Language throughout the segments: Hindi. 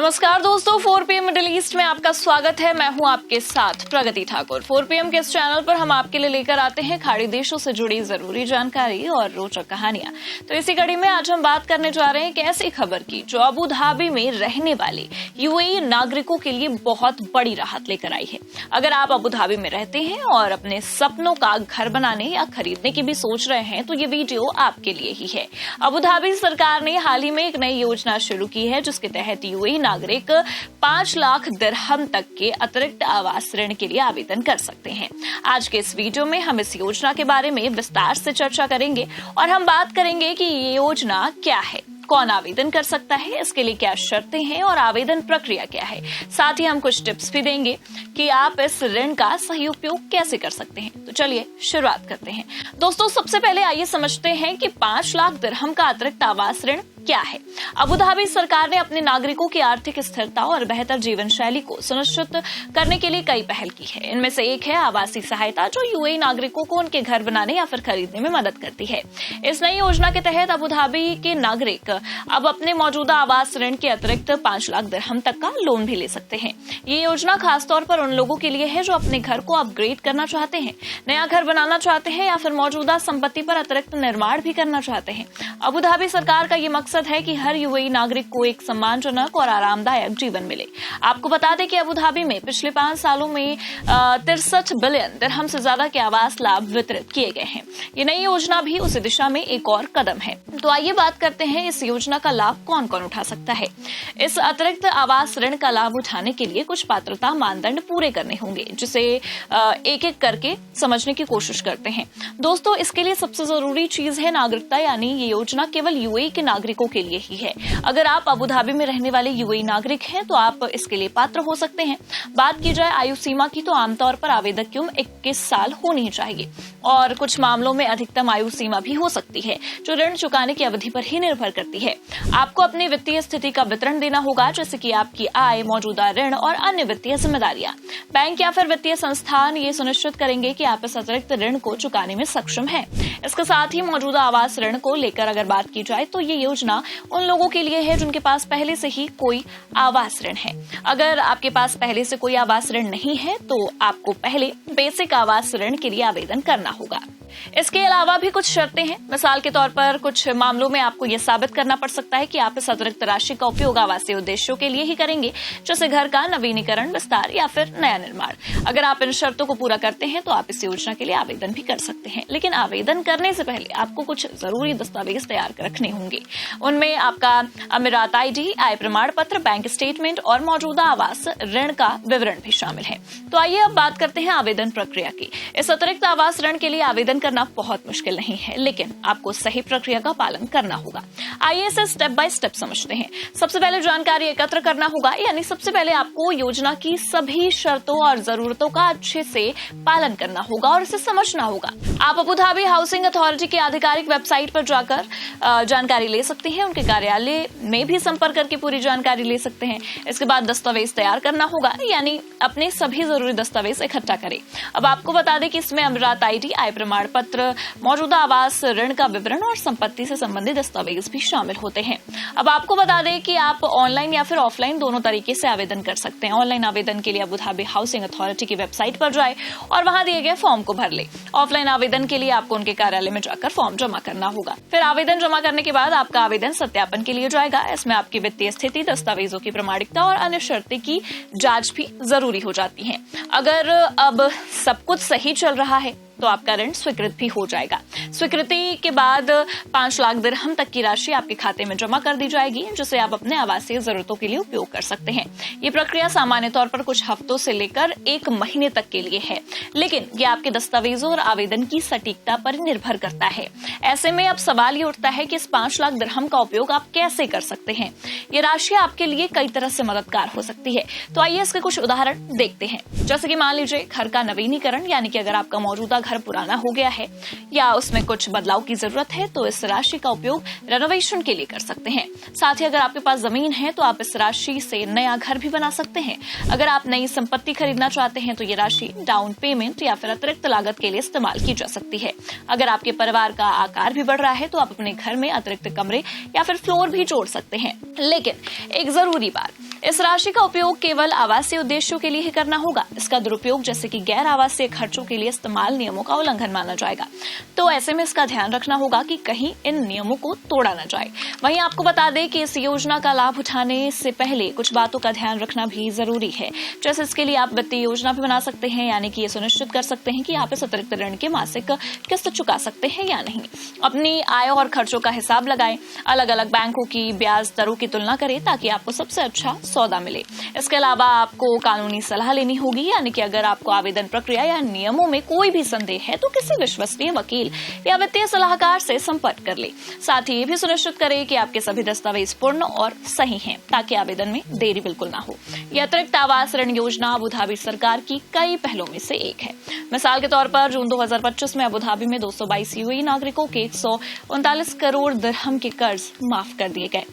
नमस्कार दोस्तों, 4 PM मिडिल ईस्ट में आपका स्वागत है। मैं हूं आपके साथ प्रगति ठाकुर। 4 PM के इस चैनल पर हम आपके लिए लेकर आते हैं खाड़ी देशों से जुड़ी जरूरी जानकारी और रोचक कहानियां। तो इसी कड़ी में आज हम बात करने जा रहे हैं एक ऐसी खबर की जो अबू धाबी में रहने वाले यूएई नागरिकों के लिए बहुत बड़ी राहत लेकर आई है। अगर आप अबू धाबी में रहते हैं और अपने सपनों का घर बनाने या खरीदने की भी सोच रहे हैं तो ये वीडियो आपके लिए ही है। अबू धाबी सरकार ने हाल ही में एक नई योजना शुरू की है जिसके तहत यूएई नागरिक 5 लाख दिरहम तक के अतिरिक्त आवास ऋण के लिए आवेदन कर सकते हैं। आज के इस वीडियो में हम इस योजना के बारे में विस्तार से चर्चा करेंगे और हम बात करेंगे कि ये योजना क्या है, कौन आवेदन कर सकता है, इसके लिए क्या शर्तें हैं और आवेदन प्रक्रिया क्या है। साथ ही हम कुछ टिप्स भी देंगे कि आप इस ऋण का सही उपयोग कैसे कर सकते हैं। तो चलिए शुरुआत करते हैं। दोस्तों, सबसे पहले आइए समझते हैं कि 5 लाख दिरहम का अतिरिक्त आवास ऋण क्या है। अबू धाबी सरकार ने अपने नागरिकों की आर्थिक स्थिरता और बेहतर जीवन शैली को सुनिश्चित करने के लिए कई पहल की है। इनमें से एक है आवासीय सहायता, जो यूएई नागरिकों को उनके घर बनाने या फिर खरीदने में मदद करती है। इस नई योजना के तहत अबू धाबी के नागरिक अब अपने मौजूदा आवास ऋण के अतिरिक्त 5 लाख दिरहम तक का लोन भी ले सकते हैं। ये योजना खासतौर पर उन लोगों के लिए है जो अपने घर को अपग्रेड करना चाहते हैं, नया घर बनाना चाहते हैं या फिर मौजूदा संपत्ति पर अतिरिक्त निर्माण भी करना चाहते हैं। अबू धाबी सरकार का ये मकसद है कि हर यूएई नागरिक को एक सम्मानजनक और आरामदायक जीवन मिले। आपको बता दें कि अबू धाबी में पिछले 5 सालों में 63 बिलियन दिरहम से ज्यादा के आवास लाभ वितरित किए गए हैं। ये नई योजना भी उसी दिशा में एक और कदम है। तो आइए बात करते हैं इस योजना का लाभ कौन कौन उठा सकता है। इस अतिरिक्त आवास ऋण का लाभ उठाने के लिए कुछ पात्रता मानदंड पूरे करने होंगे, जिसे एक एक करके समझने की कोशिश करते हैं। दोस्तों, इसके लिए सबसे जरूरी चीज है नागरिकता, यानी ये योजना केवल यूएई के नागरिकों के लिए ही है। अगर आप अबू धाबी में रहने वाले यूएई नागरिक हैं तो आप इसके लिए पात्र हो सकते हैं। बात की जाए आयु सीमा की तो आमतौर पर आवेदक की उम्र 21 साल होनी चाहिए और कुछ मामलों में अधिकतम आयु सीमा भी हो सकती है, जो ऋण चुकाने की अवधि पर ही निर्भर करती है। आपको अपनी वित्तीय स्थिति का विवरण देना होगा, जैसे कि आपकी आय, मौजूदा ऋण और अन्य वित्तीय जिम्मेदारियां। बैंक या फिर वित्तीय संस्थान ये सुनिश्चित करेंगे कि आप इस अतिरिक्त ऋण को चुकाने में सक्षम हैं। इसके साथ ही मौजूदा आवास ऋण को लेकर अगर बात की जाए तो ये योजना उन लोगों के लिए है जिनके पास पहले से ही कोई आवास ऋण है। अगर आपके पास पहले से कोई आवास ऋण नहीं है तो आपको पहले बेसिक आवास ऋण के लिए आवेदन करना होगा। इसके अलावा भी कुछ शर्तें हैं। मिसाल के तौर पर कुछ मामलों में आपको यह साबित करना पड़ सकता है कि आप इस अतिरिक्त राशि का उपयोग आवासीय उद्देश्यों के लिए ही करेंगे, जैसे घर का नवीनीकरण, विस्तार या फिर नया निर्माण। अगर आप इन शर्तों को पूरा करते हैं तो आप इस योजना के लिए आवेदन भी कर सकते हैं। लेकिन आवेदन करने से पहले आपको कुछ जरूरी दस्तावेज तैयार रखने होंगे। उनमें आपका अमीरात आईडी, आय प्रमाण पत्र, बैंक स्टेटमेंट और मौजूदा आवास ऋण का विवरण भी शामिल है। तो आइए अब बात करते हैं आवेदन प्रक्रिया की। इस अतिरिक्त आवास ऋण के लिए आवेदन करना बहुत मुश्किल नहीं है, लेकिन आपको सही प्रक्रिया का पालन करना होगा। आइए इसे स्टेप बाय स्टेप समझते हैं। सबसे पहले जानकारी एकत्र करना होगा, यानी सबसे पहले आपको योजना की सभी शर्तों और जरूरतों का अच्छे से पालन करना होगा और इसे समझना होगा। आप अबू धाबी हाउसिंग अथॉरिटी की आधिकारिक वेबसाइट पर जाकर जानकारी ले सकते हैं। उनके कार्यालय में भी संपर्क करके पूरी जानकारी ले सकते हैं। इसके बाद दस्तावेज तैयार करना होगा, यानी अपने सभी जरूरी दस्तावेज इकट्ठा करें। अब आपको बता दें कि इसमें अमीरात आईडी, आय प्रमाण पत्र, मौजूदा आवास ऋण का विवरण और संपत्ति से संबंधित दस्तावेज भी शामिल होते हैं। अब आपको बता दें कि आप ऑनलाइन या फिर ऑफलाइन दोनों तरीके से आवेदन कर सकते हैं। ऑनलाइन आवेदन के लिए अबू धाबी हाउसिंग अथॉरिटी की वेबसाइट पर जाए और वहां दिए गए फॉर्म को भर ले। ऑफलाइन आवेदन के लिए आपको उनके कार्यालय में जाकर फॉर्म जमा करना होगा। फिर आवेदन जमा करने के बाद आपका आवेदन सत्यापन के लिए जाएगा। इसमें आपकी वित्तीय स्थिति, दस्तावेजों की प्रमाणिकता और अन्य शर्तें की जांच भी जरूरी हो जाती है। अगर अब सब कुछ सही चल रहा है तो आपका ऋण स्वीकृत भी हो जाएगा। स्वीकृति के बाद 5 लाख दिरहम तक की राशि आपके खाते में जमा कर दी जाएगी, जिसे आप अपने आवासीय जरूरतों के लिए उपयोग कर सकते हैं। ये प्रक्रिया सामान्य तौर पर कुछ हफ्तों से लेकर 1 महीने तक के लिए है, लेकिन ये आपके दस्तावेजों और आवेदन की सटीकता पर निर्भर करता है। ऐसे में अब सवाल ये उठता है कि इस 5 लाख दिरहम का उपयोग आप कैसे कर सकते हैं। ये राशि आपके लिए कई तरह से मददगार हो सकती है। तो आइए इसके कुछ उदाहरण देखते हैं। जैसे कि मान लीजिए घर का नवीनीकरण, यानी कि अगर आपका मौजूदा घर पुराना हो गया है या उसमें कुछ बदलाव की जरूरत है तो इस राशि का उपयोग रेनोवेशन के लिए कर सकते हैं। साथ ही अगर आपके पास जमीन है तो आप इस राशि से नया घर भी बना सकते हैं। अगर आप नई संपत्ति खरीदना चाहते हैं तो ये राशि डाउन पेमेंट या फिर अतिरिक्त लागत के लिए इस्तेमाल की जा सकती है। अगर आपके परिवार का आकार भी बढ़ रहा है तो आप अपने घर में अतिरिक्त कमरे या फिर फ्लोर भी जोड़ सकते हैं। लेकिन एक जरूरी बात, इस राशि का उपयोग केवल आवासीय उद्देश्यों के लिए ही करना होगा। इसका दुरुपयोग जैसे कि गैर आवासीय खर्चों के लिए इस्तेमाल नियमों का उल्लंघन माना जाएगा। तो ऐसे में इसका ध्यान रखना होगा कि कहीं इन नियमों को तोड़ा न जाए। वहीं आपको बता दें कि इस योजना का लाभ उठाने से पहले कुछ बातों का ध्यान रखना भी जरूरी है। जैसे इसके लिए आप वित्तीय योजना भी बना सकते हैं, यानी कि ये सुनिश्चित कर सकते हैं कि आप इस अतिरिक्त ऋण के मासिक किस्त चुका सकते हैं या नहीं। अपनी आय और खर्चों का हिसाब लगाएं, अलग अलग बैंकों की ब्याज दरों की तुलना करें ताकि आपको सबसे अच्छा सौदा मिले। इसके अलावा आपको कानूनी सलाह लेनी होगी, यानी कि अगर आपको आवेदन प्रक्रिया या नियमों में कोई भी संदेह है तो किसी विश्वसनीय वकील या वित्तीय सलाहकार से संपर्क कर ले। साथ ही ये भी सुनिश्चित करें कि आपके सभी दस्तावेज पूर्ण और सही हैं ताकि आवेदन में देरी बिल्कुल ना हो। यह अतिरिक्त आवास ऋण योजना अबू धाबी सरकार की कई पहलों में से एक है। मिसाल के तौर पर जून 2025 में अबू धाबी में 222 यूएई नागरिकों के 139 करोड़ दिरहम के कर्ज माफ कर दिए गए।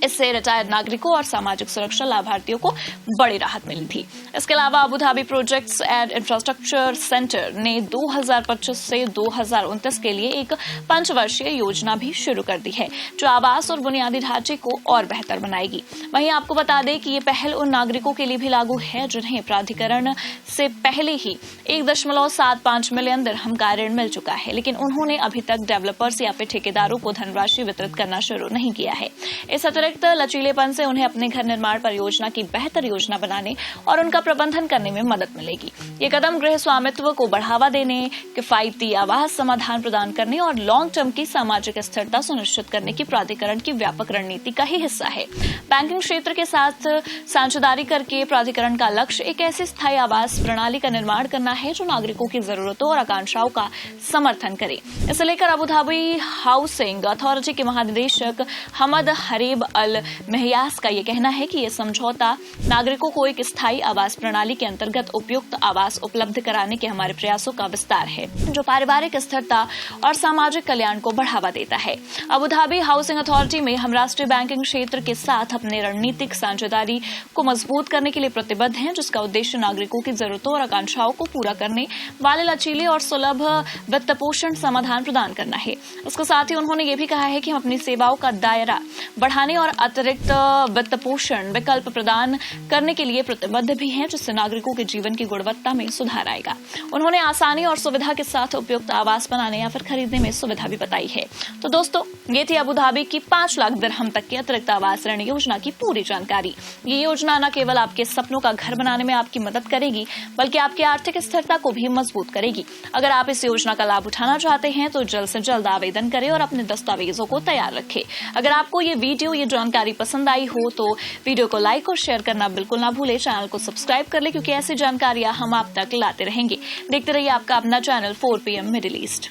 इससे रिटायर्ड नागरिकों और सामाजिक सुरक्षा लाभार्थियों को बड़ी राहत मिली थी। इसके अलावा Abu Dhabi projects and infrastructure centre ने 2025 से 2029 के लिए एक पंचवर्षीय योजना भी शुरू कर दी है, जो आवास और बुनियादी ढांचे को और बेहतर बनाएगी। वहीं आपको बता दें कि ये पहल उन नागरिकों के लिए भी लागू है जिन्हें प्राधिकरण से पहले ही 1.75 मिलियन दिरहम का ऋण मिल चुका है, लेकिन उन्होंने अभी तक डेवलपर्स या फिर ठेकेदारों को धनराशि वितरित करना शुरू नहीं किया है। इस अतिरिक्त लचीलेपन से उन्हें अपने घर निर्माण परियोजना की बेहतर योजना बनाने और उनका प्रबंधन करने में मदद मिलेगी। ये कदम गृह स्वामित्व को बढ़ावा देने, किफायती आवास समाधान प्रदान करने और लॉन्ग टर्म की सामाजिक स्थिरता सुनिश्चित करने की प्राधिकरण की व्यापक रणनीति का ही हिस्सा है। बैंकिंग क्षेत्र के साथ साझेदारी करके प्राधिकरण का लक्ष्य एक ऐसी स्थायी आवास प्रणाली का निर्माण करना है जो नागरिकों की जरूरतों और आकांक्षाओं का समर्थन करे। इसे लेकर अबू धाबी हाउसिंग अथॉरिटी के महानिदेशक हमद हरीब अल महयास का यह कहना है कि यह समझौता नागरिकों को एक स्थायी आवास प्रणाली के अंतर्गत उपयुक्त आवास उपलब्ध कराने के हमारे प्रयासों का विस्तार है, जो पारिवारिक स्थिरता और सामाजिक कल्याण को बढ़ावा देता है। अबू धाबी हाउसिंग अथॉरिटी में हम राष्ट्रीय बैंकिंग क्षेत्र के साथ अपने रणनीतिक साझेदारी को मजबूत करने के लिए प्रतिबद्ध हैं, जिसका उद्देश्य नागरिकों की जरूरतों और आकांक्षाओं को पूरा करने वाले लचीले और सुलभ वित्त पोषण समाधान प्रदान करना है। इसके साथ ही उन्होंने ये भी कहा है कि हम अपनी सेवाओं का दायरा बढ़ाने और अतिरिक्त वित्त पोषण विकल्प प्रदान करने के लिए प्रतिबद्ध भी हैं, जिससे नागरिकों के जीवन की गुणवत्ता में सुधार आएगा। उन्होंने आसानी और सुविधा के साथ उपयुक्त आवास बनाने या फिर खरीदने में सुविधा भी बताई है। तो दोस्तों, ये थी अबू धाबी की 5 लाख दिरहम तक की अतिरिक्त आवास ऋण योजना की पूरी जानकारी। ये योजना न केवल आपके सपनों का घर बनाने में आपकी मदद करेगी, बल्कि आपकी आर्थिक स्थिरता को भी मजबूत करेगी। अगर आप इस योजना का लाभ उठाना चाहते हैं तो जल्द से जल्द आवेदन करें और अपने दस्तावेजों को तैयार रखें। अगर आपको ये वीडियो, ये जानकारी पसंद आई हो तो वीडियो को लाइक और शेयर करना बिल्कुल ना भूलें। चैनल को सब्सक्राइब कर ले, क्योंकि ऐसी जानकारियां हम आप तक लाते रहेंगे। देखते रहिए आपका अपना चैनल 4PM मिडिल ईस्ट।